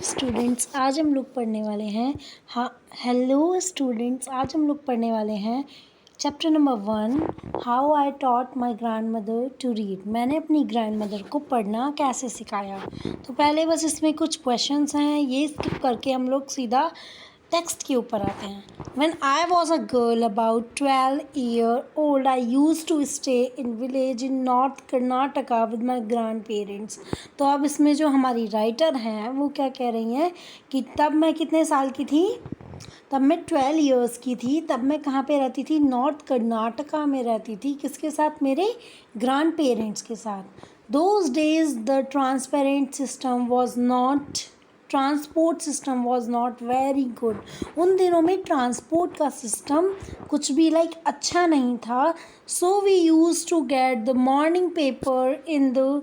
Students आज हम लोग पढ़ने वाले हैं हेलो स्टूडेंट्स आज हम लोग पढ़ने वाले हैं chapter number 1 how I taught my grand mother to read. मैंने अपनी ग्रैंड मदर को पढ़ना कैसे सिखाया। तो पहले बस इसमें कुछ क्वेश्चंस हैं, ये स्किप करके हम लोग सीधा टेक्स्ट के ऊपर आते हैं। When I was a girl about 12-year-old, I used to stay in village in North Karnataka with my grandparents। तो अब इसमें जो हमारी राइटर हैं वो क्या कह रही हैं कि तब मैं कितने साल की थी, तब मैं 12 ईयर्स की थी। तब मैं कहाँ पे रहती थी? नॉर्थ कर्नाटका में रहती थी। किसके साथ? मेरे ग्रैंड पेरेंट्स के साथ। Those days the transport system was not very good. उन दिनों में ट्रांसपोर्ट का सिस्टम कुछ भी अच्छा नहीं था। So we use to get the morning paper in the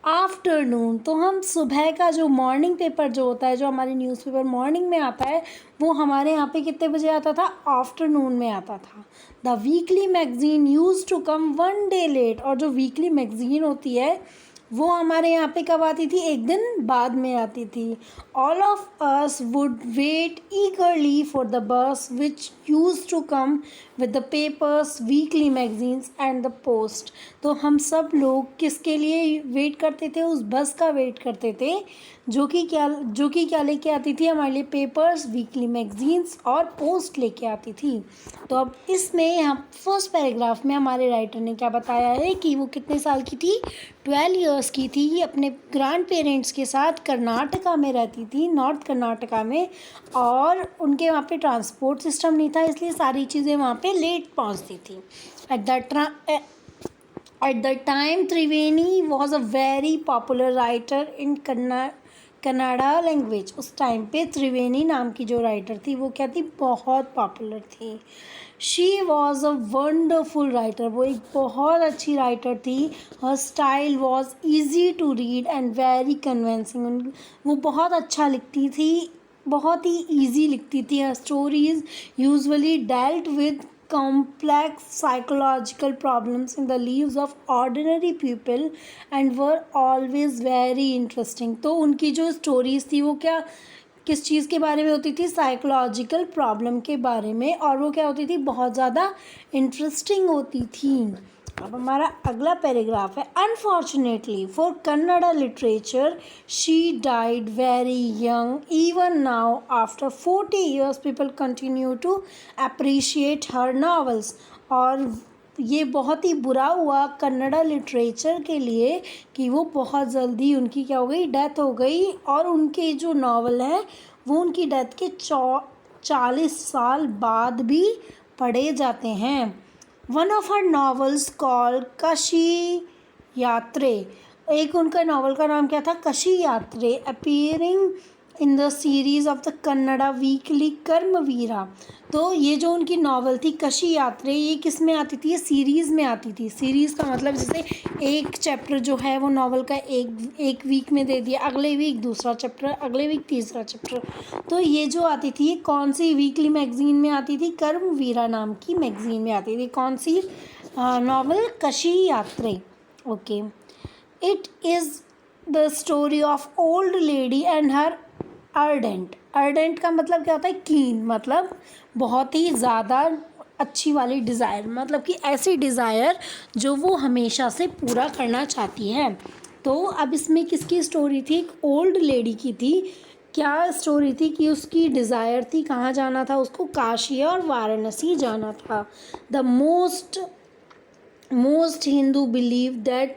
afternoon. तो हम सुबह का जो मॉर्निंग पेपर जो होता है, जो हमारी न्यूज़पेपर मॉर्निंग में आता है, वो हमारे यहाँ पे कितने बजे आता था? आफ्टरनून में आता था। The weekly magazine use to come 1 day late. और जो वीकली मैगज़ीन होती है वो हमारे यहाँ पे कब आती थी? एक दिन बाद में आती थी। All of us would wait eagerly for the bus which use to come with the papers, weekly magazines and the post. तो हम सब लोग किसके लिए वेट करते थे? उस बस का वेट करते थे जो कि क्या लेके आती थी हमारे लिए? पेपर्स, वीकली मैगजीन्स और पोस्ट लेके आती थी। तो अब इसमें हम फर्स्ट पैराग्राफ में हमारे राइटर ने क्या बताया है कि वो कितने साल की थी? 12 ईयर्स की थी। अपने ग्रैंड पेरेंट्स के साथ कर्नाटका में रहती थी, नॉर्थ कर्नाटका में, और उनके वहाँ पे ट्रांसपोर्ट सिस्टम नहीं था, इसलिए सारी चीज़ें वहाँ पे लेट पहुँचती थी। At the time, Triveni was a very popular writer in Kannada language. उस टाइम पे त्रिवेणी नाम की जो राइटर थी वो क्या थी? बहुत पॉपुलर थी। She was a wonderful writer. वो एक बहुत अच्छी राइटर थी। Her style was easy to read and very convincing. वो बहुत अच्छा लिखती थी, बहुत ही ईजी लिखती थी। Her stories usually dealt with complex psychological problems in the lives of ordinary people and were always very interesting। तो उनकी जो स्टोरीज़ थी वो किस चीज़ के बारे में होती थी? साइकोलॉजिकल प्रॉब्लम के बारे में, और वो क्या होती थी? बहुत ज़्यादा इंटरेस्टिंग होती थी। अब हमारा अगला पैराग्राफ है। Unfortunately for Kannada literature she died very young. Even now after 40 years people continue to appreciate her novels. और ये बहुत ही बुरा हुआ कन्नड़ा लिटरेचर के लिए कि वो बहुत जल्दी उनकी क्या हो गई? डेथ हो गई। और उनके जो नावल हैं वो उनकी डेथ के 40 साल बाद भी पढ़े जाते हैं। One of her novels called कशी यात्रे। एक उनका नावल का नाम क्या था? Kashi Yatre. Appearing in the series of the Kannada weekly Karmaveera. तो ये जो उनकी नावल थी कशी यात्रे, ये किस में आती थी? ये सीरीज़ में आती थी। सीरीज़ का मतलब जैसे एक चैप्टर जो है वो नावल का एक वीक में दे दिया, अगले वीक दूसरा चैप्टर, अगले वीक तीसरा चैप्टर। तो ये जो आती थी ये कौन सी वीकली मैगज़ीन में आती थी? कर्मवीरा नाम की मैगज़ीन में आती थी। कौन सी नावल? कशी यात्रे। Okay. It is the story of old lady and her ardent का मतलब क्या होता है? कीन, मतलब बहुत ही ज़्यादा अच्छी वाली डिज़ायर, मतलब कि ऐसी डिज़ायर जो वो हमेशा से पूरा करना चाहती है। तो अब इसमें किसकी स्टोरी थी? एक ओल्ड लेडी की थी। क्या स्टोरी थी? कि उसकी डिज़ायर थी कहाँ जाना था उसको? काशी और वाराणसी जाना था। The most Hindu believe that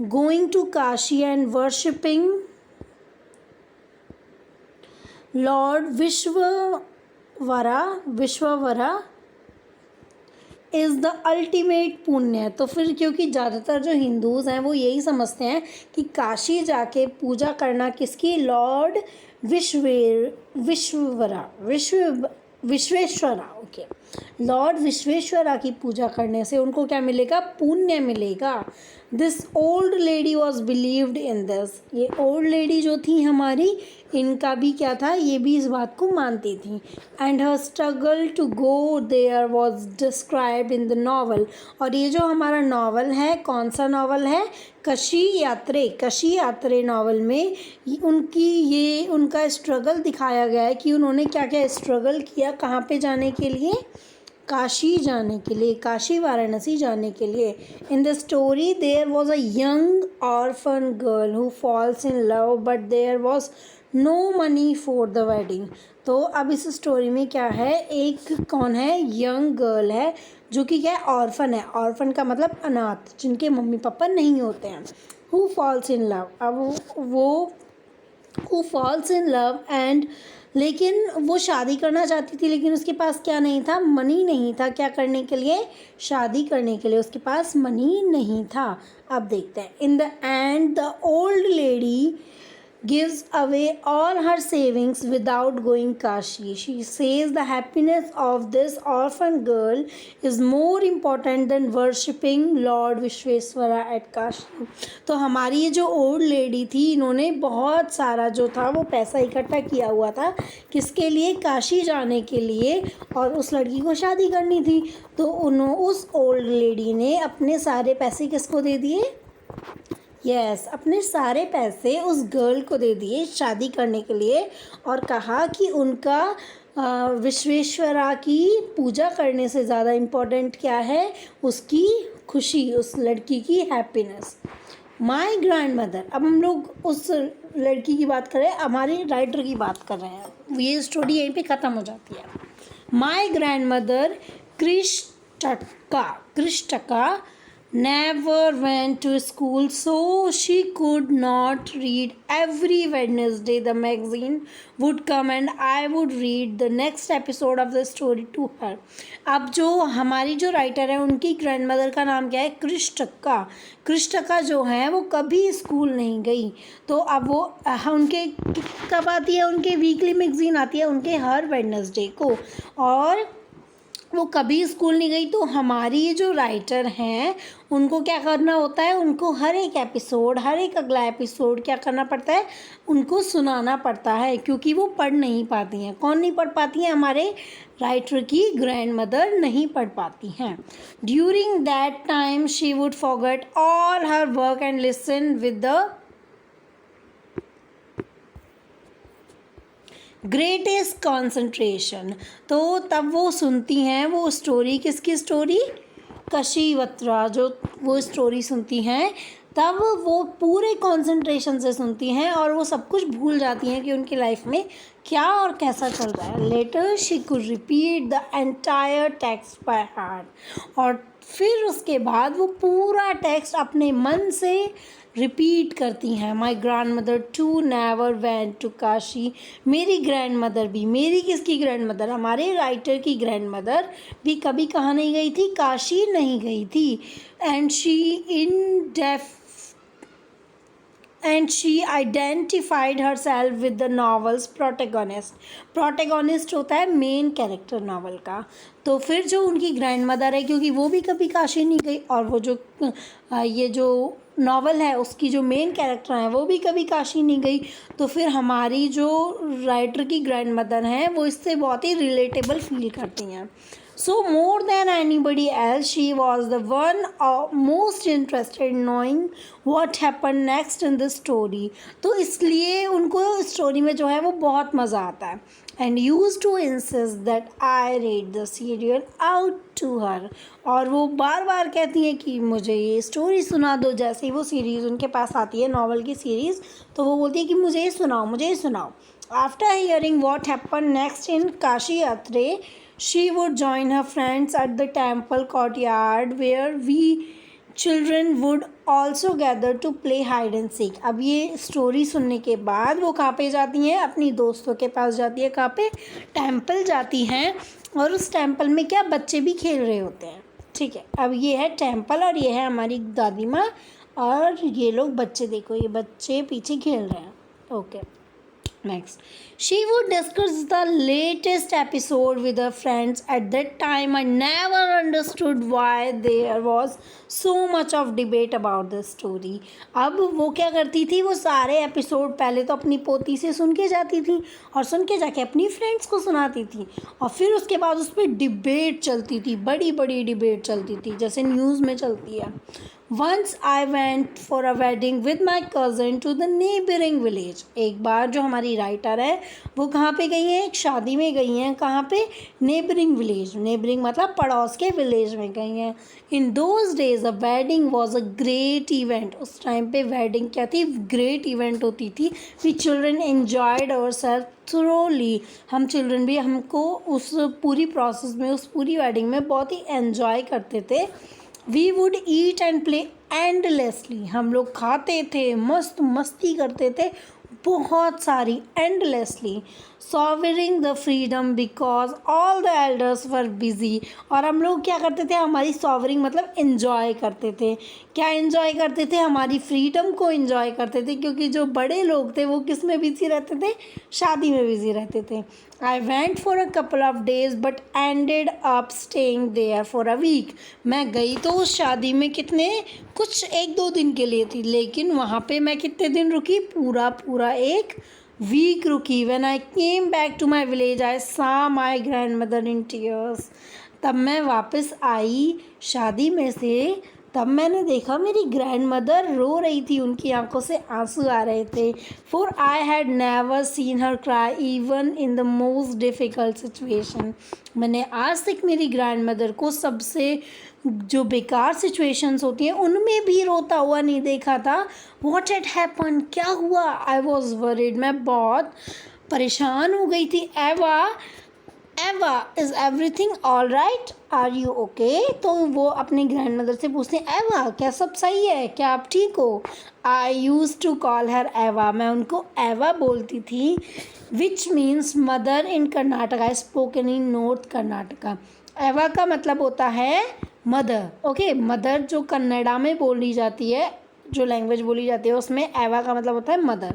going to Kashi and worshipping lord Vishwavara is the ultimate punya. तो फिर क्योंकि ज़्यादातर जो हिंदूज़ हैं वो यही समझते हैं कि काशी जाके पूजा करना किसकी? Lord Vishweshwara. Okay. Lord Vishweshwara की पूजा करने से उनको क्या मिलेगा? पुण्य मिलेगा। This old lady was believed in this, ये ओल्ड लेडी जो थी हमारी, इनका भी क्या था, ये भी इस बात को मानती थी. And her struggle to go there was describe in the novel. और ये जो हमारा नावल है, कौन सा नावल है, कशी यात्रे. कशी यात्रे नावल में उनका स्ट्रगल दिखाया गया है कि उन्होंने क्या क्या स्ट्रगल किया, कहाँ पे जाने के लिए, काशी जाने के लिए, काशी वाराणसी जाने के लिए. In the story there was a young orphan girl who falls in love but there was no money for the wedding. तो अब इस स्टोरी में क्या है, एक कौन है, यंग गर्ल है जो कि क्या है, ऑर्फन है. ऑर्फन का मतलब अनाथ, जिनके मम्मी पापा नहीं होते हैं. हु फॉल्स इन लव, अब वो who falls in love and, लेकिन वो शादी करना चाहती थी, लेकिन उसके पास क्या नहीं था, मनी नहीं था. क्या करने के लिए, शादी करने के लिए उसके पास मनी नहीं था. अब देखते हैं. In the end the old lady gives away all her savings without going Kashi. She says the happiness of this orphan girl is more important than worshipping Lord Vishweswara at Kashi. तो हमारी ये जो old lady थी, इन्होंने बहुत सारा जो था वो पैसा इकट्ठा किया हुआ था, किसके लिए, काशी जाने के लिए, और उस लड़की को शादी करनी थी. तो उस ओल्ड लेडी ने अपने सारे पैसे किसको दे दिए, अपने सारे पैसे उस गर्ल को दे दिए शादी करने के लिए, और कहा कि उनका विश्वेश्वरा की पूजा करने से ज़्यादा इम्पोर्टेंट क्या है, उसकी खुशी, उस लड़की की हैप्पीनेस. माई ग्रैंड मदर, अब हम लोग उस लड़की की बात कर रहे हैं, हमारी राइटर की बात कर रहे हैं. ये स्टोरी यहीं पे ख़त्म हो जाती है. My grand mother Krishtakka never went to school, so she could not read. Every Wednesday the magazine would come and I would read the next episode of the story to her. अब जो हमारी जो राइटर है, उनकी grandmother का नाम क्या है, कृष्टका. कृष्टका जो है वो कभी स्कूल नहीं गई. तो अब वो उनके कब आती है, उनके वीकली मैगजीन आती है उनके हर वेडनेसडे को, और वो कभी स्कूल नहीं गई. तो हमारी ये जो राइटर हैं, उनको क्या करना होता है, उनको हर एक एपिसोड, हर एक अगला एपिसोड क्या करना पड़ता है, उनको सुनाना पड़ता है, क्योंकि वो पढ़ नहीं पाती हैं. कौन नहीं पढ़ पाती हैं, हमारे राइटर की ग्रैंड मदर नहीं पढ़ पाती हैं. During that time she would forget all her work and listen with the greatest concentration. तो तब वो सुनती हैं वो स्टोरी, किसकी स्टोरी, कशीवत्रा, जो वो स्टोरी सुनती हैं, तब वो पूरे कॉन्सेंट्रेशन से सुनती हैं और वो सब कुछ भूल जाती हैं कि उनकी लाइफ में क्या और कैसा चल रहा है. Later she could repeat the entire text by heart, और फिर उसके बाद वो पूरा टेक्स्ट अपने मन से रिपीट करती हैं. My grand mother too never went to Kashi. मेरी ग्रैंड मदर भी, मेरी किसकी ग्रैंड मदर, हमारे राइटर की ग्रैंड मदर भी कभी कहाँ नहीं गई थी, काशी नहीं गई थी. And she identified her self with the novels protagonist. Protagonist होता है मेन कैरेक्टर नावल का. तो फिर जो उनकी ग्रैंड मदर है, क्योंकि वो भी कभी काशी नहीं गई, और वो जो ये जो नावल है उसकी जो मेन कैरेक्टर हैं वो भी कभी काशी नहीं गई, तो फिर हमारी जो राइटर की ग्रैंड मदर हैं वो इससे बहुत ही रिलेटेबल फील करती हैं. So more than anybody else, she was the one most interested in knowing what happened next in the story. तो इसलिए उनको स्टोरी में जो है वो बहुत मज़ा आता है. And used to insist that I read the serial out to her. और वो बार बार कहती हैं कि मुझे ये स्टोरी सुना दो. जैसे ही वो सीरीज़ उनके पास आती है, नावल की सीरीज़, तो वो बोलती है कि मुझे ये सुनाओ, मुझे ये सुनाओ. After hearing what happened next in Kashi Yatre, she would join her friends at the temple courtyard where we children would also gather to play hide and seek. अब ये स्टोरी सुनने के बाद वो कहाँ पे जाती हैं, अपनी दोस्तों के पास जाती है. कहाँ पे, टेम्पल जाती हैं, और उस टेम्पल में क्या बच्चे भी खेल रहे होते हैं. ठीक है, अब ये है टेम्पल और ये है हमारी दादी माँ, और ये लोग बच्चे, देखो ये बच्चे पीछे खेल रहे हैं. Okay. Next, she would discuss the latest episode with her friends. At that time, I never understood why there was so much of debate about this story. अब वो क्या करती थी, वो सारे एपिसोड पहले तो अपनी पोती से सुन के जाती थी और सुन के जाके अपनी फ्रेंड्स को सुनाती थी और फिर उसके बाद उस पर डिबेट चलती थी, बड़ी बड़ी डिबेट चलती थी जैसे न्यूज़ में चलती है. Once I went for a wedding with my cousin to the neighboring village. एक बार जो हमारी राइटर है वो कहाँ पे गई हैं, एक शादी में गई हैं. कहाँ पे? Neighbouring village. नेबरिंग मतलब पड़ोस के विलेज में गई हैं. In those days a wedding was a great event. उस टाइम पे वेडिंग क्या थी? ग्रेट इवेंट होती थी. We children enjoyed our self thoroughly. हम चिल्ड्रन भी हमको उस पूरी प्रोसेस में, उस पूरी वेडिंग में बहुत ही एन्जॉय करते थे. We would eat and play endlessly. हम लोग खाते थे, मस्त मस्ती करते थे बहुत सारी, endlessly. Savouring the freedom because all the elders were busy. और हम लोग क्या करते थे? हमारी सॉवरिंग मतलब इन्जॉय करते थे. क्या इन्जॉय करते थे? हमारी फ्रीडम को इन्जॉय करते थे, क्योंकि जो बड़े लोग थे वो किस में बिजी रहते थे? शादी में बिजी रहते थे. I went for a couple of days but ended up staying there for a week. मैं गई तो उस शादी में कितने, कुछ 1-2 दिन के लिए थी, लेकिन वहाँ पे मैं कितने दिन रुकी? पूरा एक वीक रुकी. When I came back to my village I saw my grand mother in tears. तब मैं वापस आई शादी में से, तब मैंने देखा मेरी ग्रैंड मदर रो रही थी, उनकी आंखों से आंसू आ रहे थे. For I had never seen her cry even in the most difficult situation. मैंने आज तक मेरी ग्रैंड मदर को सबसे जो बेकार सिचुएशंस होती हैं उनमें भी रोता हुआ नहीं देखा था. What had happen? क्या हुआ? I was worried. मैं बहुत परेशान हो गई थी. Avva is everything all right? Are you okay? तो वो अपनी ग्रैंड मदर से पूछते हैं, एवा क्या सब सही है? क्या आप ठीक हो? आई यूज़ टू कॉल हर एवा. मैं उनको एवा बोलती थी, which means mother in Karnataka, spoken in north Karnataka. एवा का मतलब होता है मदर. ओके, मदर जो कन्नड़ा में बोली जाती है, जो लैंग्वेज बोली जाती है उसमें एवा का मतलब होता है mother.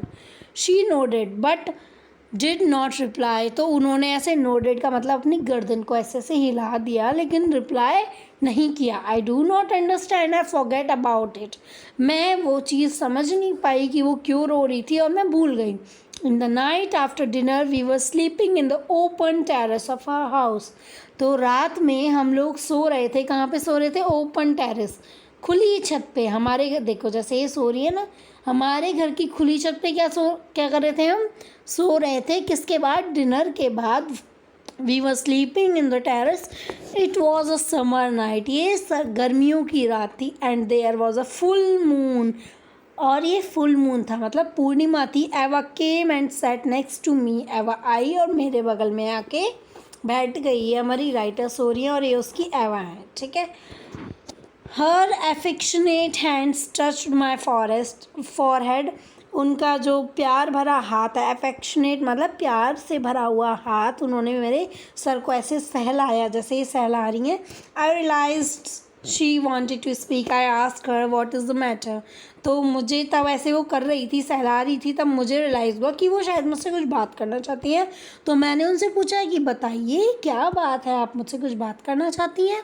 She nodded but did not reply. तो उन्होंने ऐसे नोडेड का मतलब अपनी गर्दन को ऐसे से हिला दिया, लेकिन रिप्लाई नहीं किया. I do not understand, I forget about it. मैं वो चीज़ समझ नहीं पाई कि वो क्यों रो रही थी और मैं भूल गई. In the night after dinner we were sleeping in the open terrace of our house. तो रात में हम लोग सो रहे थे. कहाँ पे सो रहे थे? ओपन टेरेस, खुली छत पे. हमारे घर देखो, जैसे ये सो रही है ना, हमारे घर की खुली छत पे क्या कर रहे थे? हम सो रहे थे. किसके बाद? डिनर के बाद. We were sleeping in the terrace. It was a summer night. ये गर्मियों की रात थी. And there was a full moon. और ये फुल मून था, मतलब पूर्णिमा थी. Avva came and sat next to me. Avva I और मेरे बगल में आके बैठ गई है. हमारी राइटर सो रही है और ये उसकी एवा है. ठीक है. हर एफेक्शनेट हैंड्स टच्ड माई फॉरहेड. उनका जो प्यार भरा हाथ है, एफेक्शनेट मतलब प्यार से भरा हुआ हाथ, उन्होंने मेरे सर को ऐसे सहलाया जैसे ये सहला रही हैं. I realised she wanted to speak. I asked her what is the matter. तो मुझे तब ऐसे वो कर रही थी, सहला रही थी, तब मुझे रियलाइज़ हुआ कि वो शायद मुझसे कुछ बात करना चाहती हैं. तो मैंने उनसे पूछा कि बताइए क्या बात है, आप मुझसे कुछ बात करना चाहती हैं?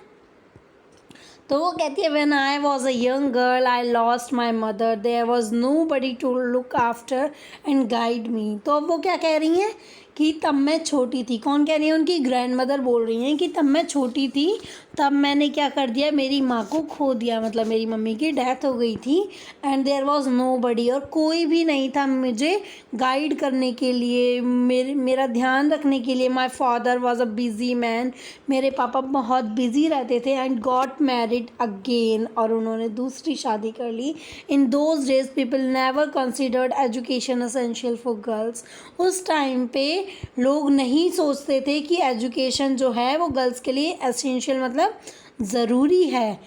तो वो कहती है, when I was a young girl I lost my mother. There was nobody to look after and guide me. तो अब वो क्या कह रही हैं कि तब मैं छोटी थी. कौन कह रही है? उनकी ग्रैंड मदर बोल रही हैं कि तब मैं छोटी थी, तब मैंने क्या कर दिया, मेरी माँ को खो दिया, मतलब मेरी मम्मी की डेथ हो गई थी. एंड देयर वॉज नो बडी, और कोई भी नहीं था मुझे गाइड करने के लिए, मेरा ध्यान रखने के लिए. My father was a busy man. मेरे पापा बहुत बिजी रहते थे. एंड गॉट मैरिड अगेन, और उन्होंने दूसरी शादी कर ली. In those days people never considered education essential for girls. उस टाइम पे लोग नहीं सोचते थे कि एजुकेशन जो है वो गर्ल्स के लिए एसेंशियल मतलब ज़रूरी है.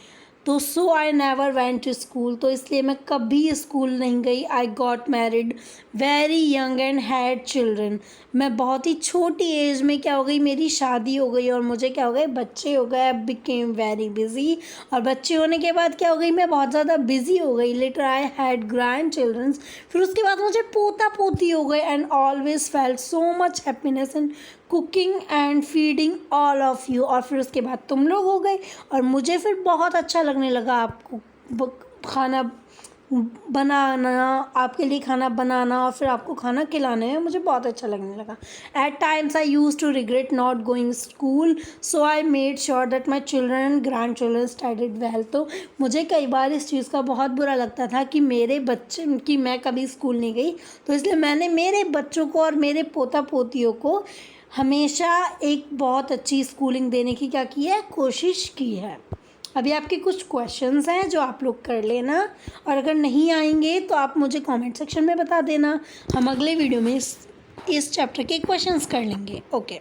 तो so I never went to school, तो इसलिए मैं कभी स्कूल नहीं गई। I got married very young and had children, मैं बहुत ही छोटी एज में क्या हो गई, मेरी शादी हो गई और मुझे क्या हो गए, बच्चे हो गए। आई बिकेम वेरी बिजी, और बच्चे होने के बाद क्या हो गई, मैं बहुत ज़्यादा बिजी हो गई। Later I had grandchildrens, फिर उसके बाद मुझे पोता पोती हो गए। And always felt so much happiness in cooking and feeding all of you, और फिर उसके बाद तुम लोग हो गए और मुझे फिर बहुत अच्छा लगने लगा आपको खाना बनाना, आपके लिए खाना बनाना और फिर आपको खाना खिलाने में मुझे बहुत अच्छा लगने लगा। At times I used to regret not going school, so I made sure that my children and grandchildren studied well, तो मुझे कई बार इस चीज़ का बहुत बुरा लगता था कि मेरे बच्चे कि मैं कभी स्कूल नहीं गई, तो इसलिए मैंने मेरे बच्चों को और मेरे पोता पोतियों को हमेशा एक बहुत अच्छी स्कूलिंग देने की क्या की है, कोशिश की है। अभी आपके कुछ क्वेश्चंस हैं जो आप लोग कर लेना, और अगर नहीं आएंगे तो आप मुझे कमेंट सेक्शन में बता देना, हम अगले वीडियो में इस चैप्टर के क्वेश्चंस कर लेंगे। Okay,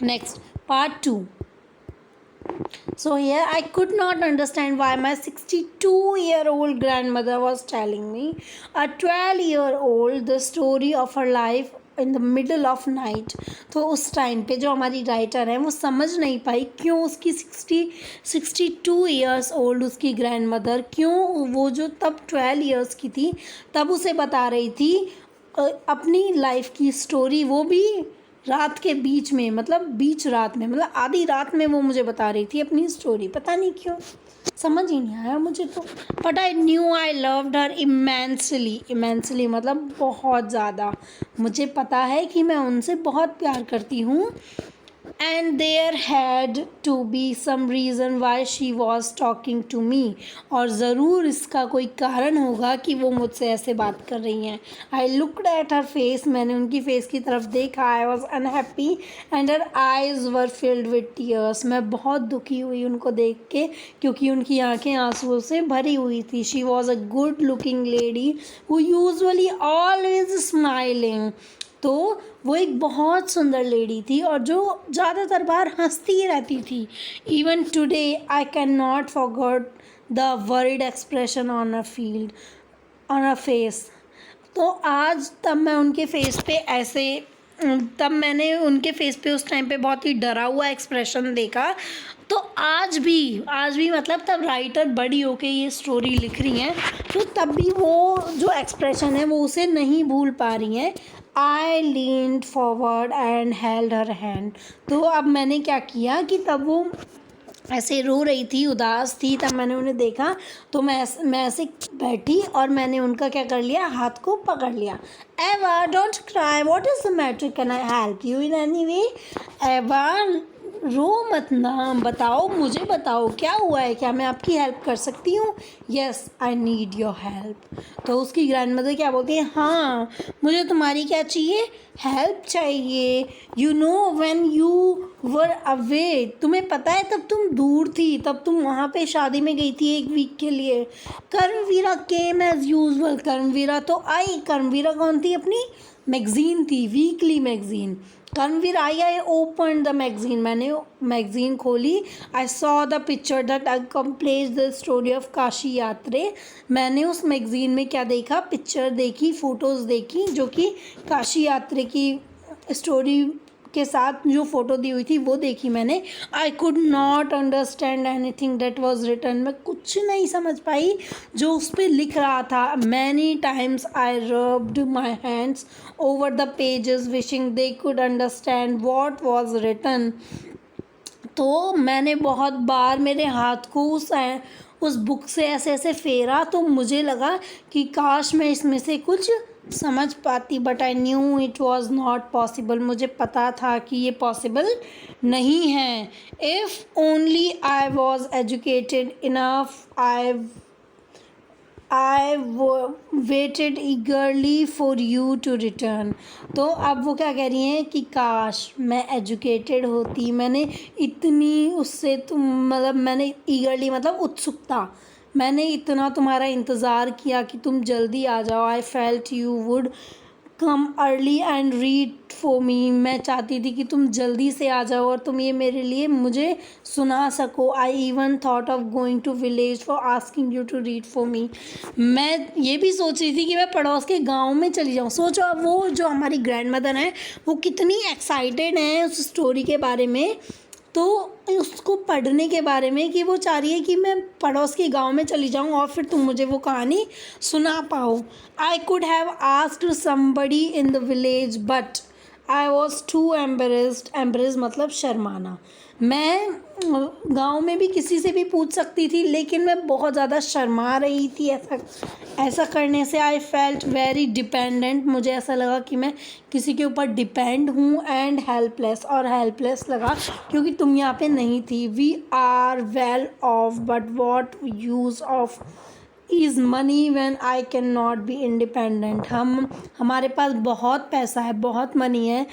next part 2। So here I could not understand why my 62-year-old grandmother was telling me, a 12-year-old, the story of her life in the middle of night। तो उस time पे जो हमारी writer है वो समझ नहीं पाई क्यों उसकी 62 ईयर्स ओल्ड उसकी ग्रैंड मदर, क्यों वो जो तब 12 ईयर्स की थी तब उसे बता रही थी अपनी लाइफ की स्टोरी, वो भी रात के बीच में, मतलब बीच रात में, मतलब आधी रात में वो मुझे बता रही थी अपनी स्टोरी। पता नहीं क्यों, समझ ही नहीं आया मुझे तो। But I new I loved her immensely, immensely मतलब बहुत ज़्यादा, मुझे पता है कि मैं उनसे बहुत प्यार करती हूँ। And there had to be some reason why she was talking to me, और ज़रूर इसका कोई कारण होगा कि वो मुझसे ऐसे बात कर रही हैं। I looked at her face, मैंने उनकी फेस की तरफ देखा। I was unhappy and her eyes were filled with tears, मैं बहुत दुखी हुई उनको देख के क्योंकि उनकी आंखें आंसुओं से भरी हुई थी। She was a good looking lady who usually always smiling, तो वो एक बहुत सुंदर लेडी थी और जो ज़्यादातर बार हंसती ही रहती थी। Even today I can not forgot the worried expression on a field on a face, तो आज तब मैं उनके फेस पे ऐसे, तब मैंने उनके फेस पे उस टाइम पे बहुत ही डरा हुआ एक्सप्रेशन देखा। तो आज भी मतलब तब राइटर बड़ी होके ये स्टोरी लिख रही हैं, तो तब भी वो जो एक्सप्रेशन है वो उसे नहीं भूल पा रही हैं। I leaned forward and held her hand, तो अब मैंने क्या किया कि तब वो ऐसे रो रही थी, उदास थी, तब मैंने उन्हें देखा तो मैं ऐसे बैठी और मैंने उनका क्या कर लिया, हाथ को पकड़ लिया। एवा don't cry, what is the matter, can I help you in any way. एवा रो मत ना, बताओ, मुझे बताओ क्या हुआ है, क्या मैं आपकी हेल्प कर सकती हूँ। Yes I need your help, तो उसकी ग्रैंड मदर क्या बोलती है, हाँ मुझे तुम्हारी क्या चाहिए, हेल्प चाहिए। You know when you were away, तुम्हें पता है तब तुम दूर थी, तब तुम वहाँ पे शादी में गई थी 1 वीक के लिए। कर्मवीरा केम एज यूजुअल, कर्मवीरा तो आई। कर्मवीरा कौन थी, अपनी मैगज़ीन थी, weekly magazine. Karmaveer I open the magazine, मैंने मैगज़ीन खोली। I saw the picture that accompanies the story of Kashi Yatre, मैंने उस मैगज़ीन में क्या देखा, पिक्चर देखी, फ़ोटोज़ देखी जो कि काशी यात्रे की स्टोरी के साथ जो फ़ोटो दी हुई थी वो देखी मैंने। I could not understand anything that was written, मैं कुछ नहीं समझ पाई जो उस पर लिख रहा था। Many times I rubbed my hands over the pages wishing they could understand what was written, तो मैंने बहुत बार मेरे हाथ को उस बुक से ऐसे ऐसे फेरा तो मुझे लगा कि काश मैं इसमें से कुछ समझ पाती, but I knew it was not possible, मुझे पता था कि ये पॉसिबल नहीं है। If only I was educated enough, I waited eagerly for you to return, तो अब वो क्या कह रही हैं कि काश मैं एजुकेटेड होती, मैंने इतनी उससे तुम मतलब मैंने ईगरली मतलब उत्सुकता, मैंने इतना तुम्हारा इंतज़ार किया कि तुम जल्दी आ जाओ। I felt you would come early and read for me, मैं चाहती थी कि तुम जल्दी से आ जाओ और तुम ये मेरे लिए मुझे सुना सको। I even thought of going to village for asking you to read for me, मैं ये भी सोच रही थी कि मैं पड़ोस के गांव में चली जाऊँ। सोचो अब वो जो हमारी ग्रैंड मदर हैं वो कितनी एक्साइटेड हैं उस स्टोरी के बारे में, तो उसको पढ़ने के बारे में, कि वो चाह रही है कि मैं पड़ोस के गांव में चली जाऊं और फिर तुम मुझे वो कहानी सुना पाओ। I could have asked somebody in the village but I was too embarrassed मतलब शर्माना। मैं गांव में भी किसी से भी पूछ सकती थी लेकिन मैं बहुत ज़्यादा शर्मा रही थी। ऐसा करने से आई फेल्ट वेरी डिपेंडेंट, मुझे ऐसा लगा कि मैं किसी के ऊपर डिपेंड हूँ, एंड हेल्पलेस, और हेल्पलेस लगा क्योंकि तुम यहाँ पे नहीं थी। We are well off but what use of is money when I can not be independent. हमारे पास बहुत पैसा है, बहुत मनी है,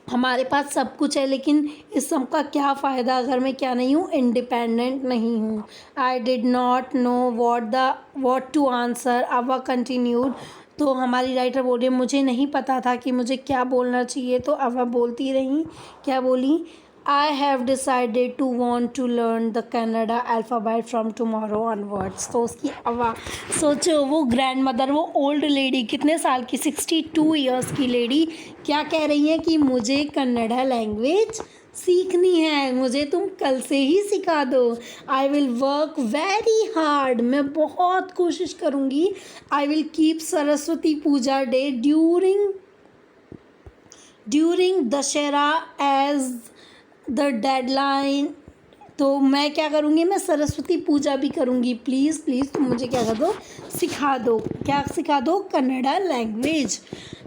हमारे पास सब कुछ है, लेकिन इस सब का क्या फ़ायदा अगर मैं क्या नहीं हूँ, इंडिपेंडेंट नहीं हूँ। I did not know what to answer, Avva continued. तो हमारी राइटर बोल रही है मुझे नहीं पता था कि मुझे क्या बोलना चाहिए, तो अवा बोलती रही, क्या बोली, I have decided to want to learn the Kannada alphabet from tomorrow onwards। तो उसकी आवाज़ सोचो, वो ग्रैंड मदर, वो ओल्ड लेडी, कितने साल की, 62 ईयर्स की लेडी, क्या कह रही है कि मुझे कन्नड़ा लैंग्वेज सीखनी है, मुझे तुम कल से ही सिखा दो। I will work very hard, मैं बहुत कोशिश करूँगी। I will keep Saraswati Puja day during Dussehra as the deadline. तो मैं क्या करूँगी, मैं सरस्वती पूजा भी करूँगी। प्लीज़ प्लीज़ तुम मुझे क्या कर दो, सिखा दो, क्या सिखा दो, Kannada language.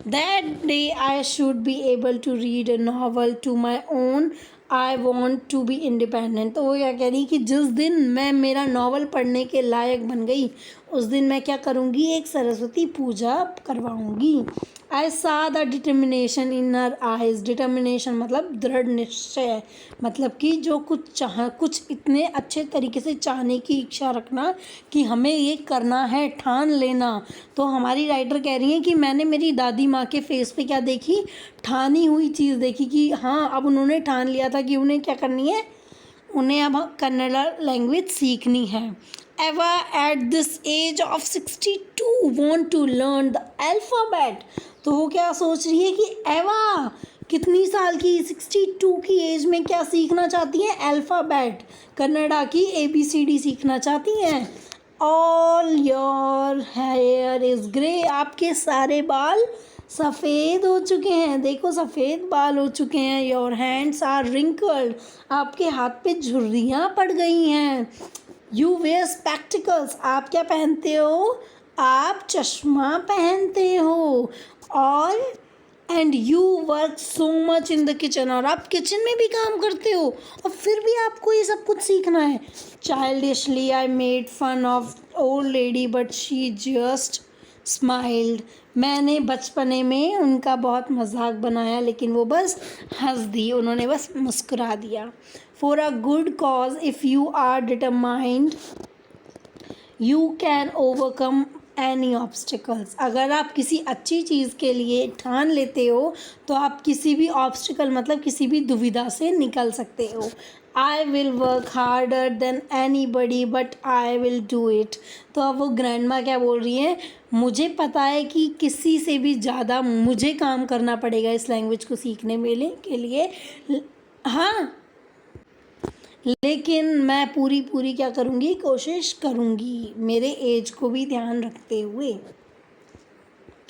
That day I should be able to read a novel to my own, I want to be independent. तो वो क्या कह रही कि जिस दिन मैं मेरा नावल पढ़ने के लायक बन गई उस दिन मैं क्या करूँगी, एक सरस्वती पूजा करवाऊँगी। आई सा the determination in her eyes, determination मतलब दृढ़ निश्चय, मतलब कि जो कुछ इतने अच्छे तरीके से चाहने की इच्छा रखना कि हमें ये करना है, ठान लेना। तो हमारी राइटर कह रही है कि मैंने मेरी दादी माँ के फेस पे क्या देखी, ठानी हुई चीज़ देखी, कि हाँ अब उन्होंने ठान लिया था कि उन्हें क्या करनी है, उन्हें अब कन्नड़ा लैंग्वेज सीखनी है। Avva at this age of 62 want to learn the alphabet. तो वो क्या सोच रही है कि एवा कितनी साल की, 62 की एज में क्या सीखना चाहती हैं, अल्फ़ाबेट, कन्नड़ा की ABCD सीखना चाहती हैं। All your here is grey, आपके सारे बाल सफ़ेद हो चुके हैं, देखो सफ़ेद बाल हो चुके हैं। योर हैंड्स आर रिंकल्ड, आपके हाथ पे झुर्रियाँ पड़ गई हैं। यू वेयर स्पेक्टिकल्स, आप क्या पहनते हो, आप चश्मा पहनते हो। और and you work so much in the kitchen, और आप किचन में भी काम करते हो और फिर भी आपको ये सब कुछ सीखना है। Childishly I made fun of old lady but she just smiled, मैंने बचपने में उनका बहुत मजाक बनाया लेकिन वो बस हंस दी, उन्होंने बस मुस्कुरा दिया। For a good cause if you are determined you can overcome any obstacles, अगर आप किसी अच्छी चीज़ के लिए ठान लेते हो तो आप किसी भी ऑब्स्टिकल मतलब किसी भी दुविधा से निकल सकते हो। आई will work harder than any buddy but I will do it. तो अब वो ग्रैंड माँ क्या बोल रही है, मुझे पता है कि किसी से भी ज़्यादा मुझे काम करना पड़ेगा इस लैंग्वेज को सीखने में के लिए, हाँ, लेकिन मैं पूरी क्या करूँगी, कोशिश करूँगी, मेरे एज को भी ध्यान रखते हुए।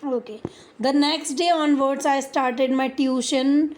Okay, the next day onwards I started my tuition.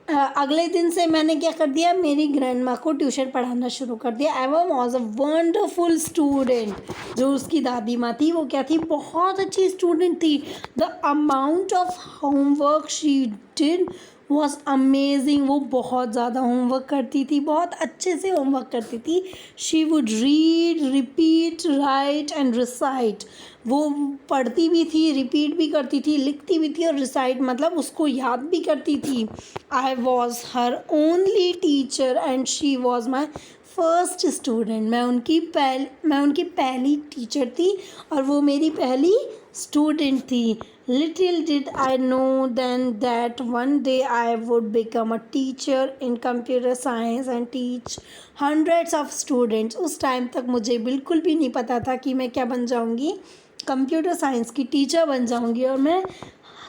अगले दिन से मैंने क्या कर दिया, मेरी ग्रैंड माँ को ट्यूशन पढ़ाना शुरू कर दिया। एवा वॉज अ वंडरफुल स्टूडेंट, जो उसकी दादी माँ थी वो क्या थी, बहुत अच्छी स्टूडेंट थी। The amount of homework she did was amazing, वो बहुत ज़्यादा होमवर्क करती थी, बहुत अच्छे से होमवर्क करती थी। She would read, repeat, right and recite, वो पढ़ती भी थी, रिपीट भी करती थी, लिखती भी थी, और रिसाइट मतलब उसको याद भी करती थी। I was her only teacher and she was my first student, मैं उनकी पहली टीचर थी और वो मेरी पहली स्टूडेंट थी। Little did I know then that one day I would become a teacher in computer science and teach hundreds of students. उस टाइम तक मुझे बिल्कुल भी नहीं पता था कि मैं क्या बन जाऊंगी, कंप्यूटर साइंस की टीचर बन जाऊंगी और मैं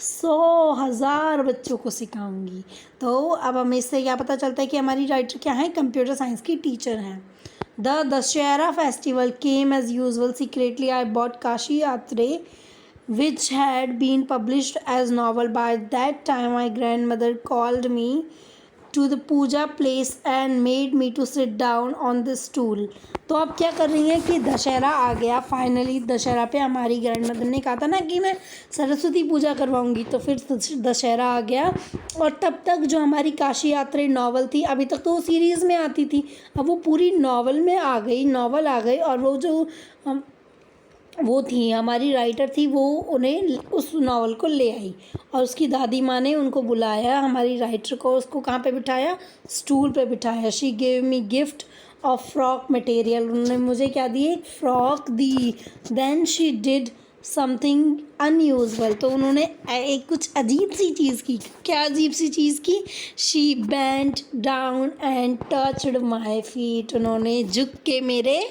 100,000 बच्चों को सिखाऊंगी। तो अब हमें इससे क्या पता चलता है कि हमारी राइटर क्या है, कंप्यूटर साइंस की टीचर हैं। The Dashera festival came as usual. Secretly, I bought Kashi Yatre, which had been published as novel. By that time, my grandmother called me to the puja place and made me to sit down on the stool. तो अब क्या कर रही हैं कि दशहरा आ गया finally. Dussehra पे हमारी ग्रैंडमदर ने कहा था ना कि मैं सरस्वती पूजा करवाऊंगी, तो फिर दशहरा आ गया। और तब तक जो हमारी काशी यात्रा नॉवल थी, अभी तक तो वो सीरीज़ में आती थी, अब वो पूरी नॉवल में आ गई, नॉवल आ गई। और वो जो वो थी हमारी राइटर थी, वो उन्हें उस नावल को ले आई और उसकी दादी माँ ने उनको बुलाया, हमारी राइटर को, उसको कहाँ पे बिठाया, स्टूल पे बिठाया। She gave me gift of frock material, उन्होंने मुझे क्या दी, एक फ्रॉक दी। Then she did something unusual, तो उन्होंने एक कुछ अजीब सी चीज़ की। क्या अजीब सी चीज़ की? She bent down and touched my feet, उन्होंने झुक के मेरे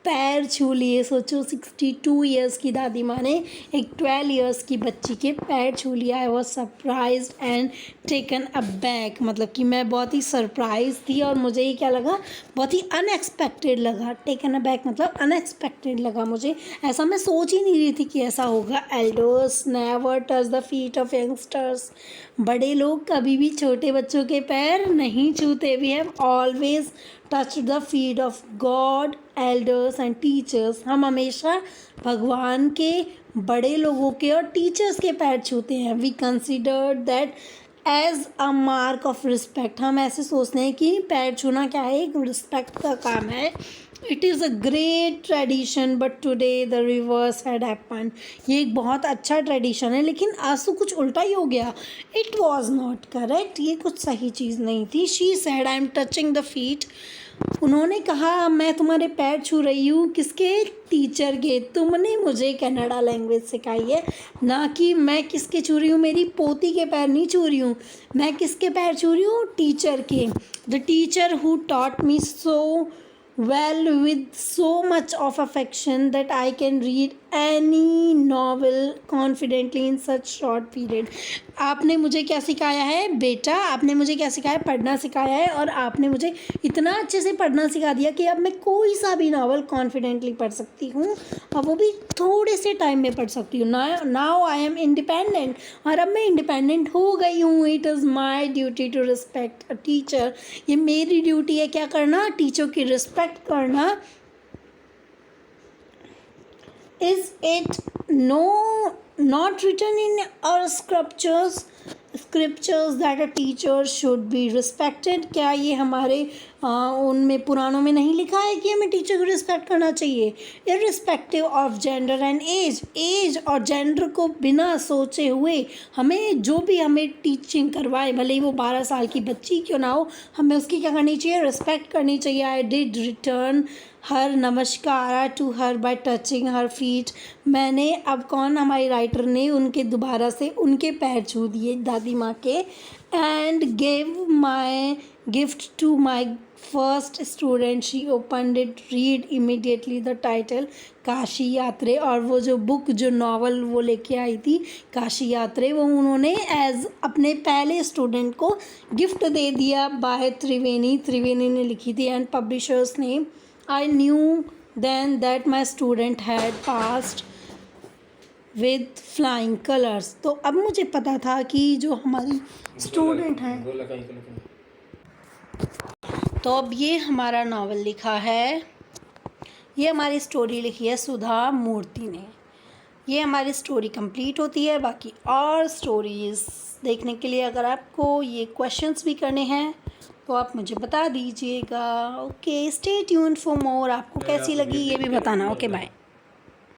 पैर छू लिए। सोचो 62 ईयर्स की दादी माँ ने एक 12 ईयर्स की बच्ची के पैर छू लिया। I was surprise and taken aback, मतलब कि मैं बहुत ही सरप्राइज थी और मुझे ये क्या लगा, बहुत ही अनएक्सपेक्टेड लगा। टेकन अबैक मतलब अनएक्सपेक्टेड लगा मुझे, ऐसा मैं सोच ही नहीं रही थी कि ऐसा होगा। Elders never touch the feet of youngsters, बड़े लोग कभी भी छोटे बच्चों के पैर नहीं छूते। We have always touch the feet of God, elders and teachers, हम हमेशा भगवान के, बड़े लोगों के और टीचर्स के पैर छूते हैं। We consider that as a mark of respect, हम ऐसे सोचते हैं कि पैर छूना क्या है, एक रिस्पेक्ट का काम है। It is a great tradition but today the reverse had happen, ये एक बहुत अच्छा ट्रेडिशन है लेकिन आज तो कुछ उल्टा ही हो गया। इट वॉज नॉट करेक्ट, ये कुछ सही चीज़ नहीं थी। She said I am touching the feet, उन्होंने कहा मैं तुम्हारे पैर छू रही हूँ, किसके, टीचर के। तुमने मुझे कन्नड़ा लैंग्वेज सिखाई है, ना कि मैं किसके छू रही हूँ, मेरी पोती के पैर नहीं छू रही हूँ, मैं किसके पैर छू रही हूँ, टीचर के। The teacher who taught me so well with so much of affection that I can read any novel confidently in such short period. आपने मुझे क्या सिखाया है बेटा, आपने मुझे क्या सिखाया, पढ़ना सिखाया है, और आपने मुझे इतना अच्छे से पढ़ना सिखा दिया कि अब मैं कोई सा भी नावल कॉन्फिडेंटली पढ़ सकती हूँ, और वो भी थोड़े से टाइम में पढ़ सकती हूँ। नाउ आई एम इंडिपेंडेंट, और अब मैं इंडिपेंडेंट हो गई हूँ। It is my duty to respect a teacher, ये मेरी ड्यूटी है क्या करना, टीचर की रिस्पेक्ट करना। Is it not written in our scriptures that a teacher should be respected? क्या ये हमारे उनमें पुराणों में नहीं लिखा है कि हमें टीचर को रिस्पेक्ट करना चाहिए, irrespective of gender and age और जेंडर को बिना सोचे हुए हमें जो भी हमें टीचिंग करवाए, भले ही वो 12 साल की बच्ची क्यों ना हो, हमें उसकी क्या करनी चाहिए, रिस्पेक्ट करनी चाहिए। I did return her namaskar to her by touching her feet, मैंने, अब कौन, हमारी राइटर ने उनके दोबारा से उनके पैर छू दिए दादी माँ के। And gave my gift to my first student, she opened it, read immediately the title Kashi Yatre, और वो जो बुक, जो नावल वो लेके आई थी काशी यात्रे, वो उन्होंने एज अपने पहले स्टूडेंट को गिफ्ट दे दिया। बाय त्रिवेणी ने लिखी थी। And publishers name, I knew then that my student had passed with flying colors, तो अब मुझे पता था कि जो हमारी स्टूडेंट हैं, तो अब ये हमारा नावल लिखा है, ये हमारी स्टोरी लिखी है सुधा मूर्ति ने। ये हमारी स्टोरी कंप्लीट होती है। बाकी और स्टोरीज़ देखने के लिए अगर आपको ये क्वेश्चंस भी करने हैं तो आप मुझे बता दीजिएगा। Okay, stay tuned for more. आपको कैसी लगी ये भी बताना। Okay, bye.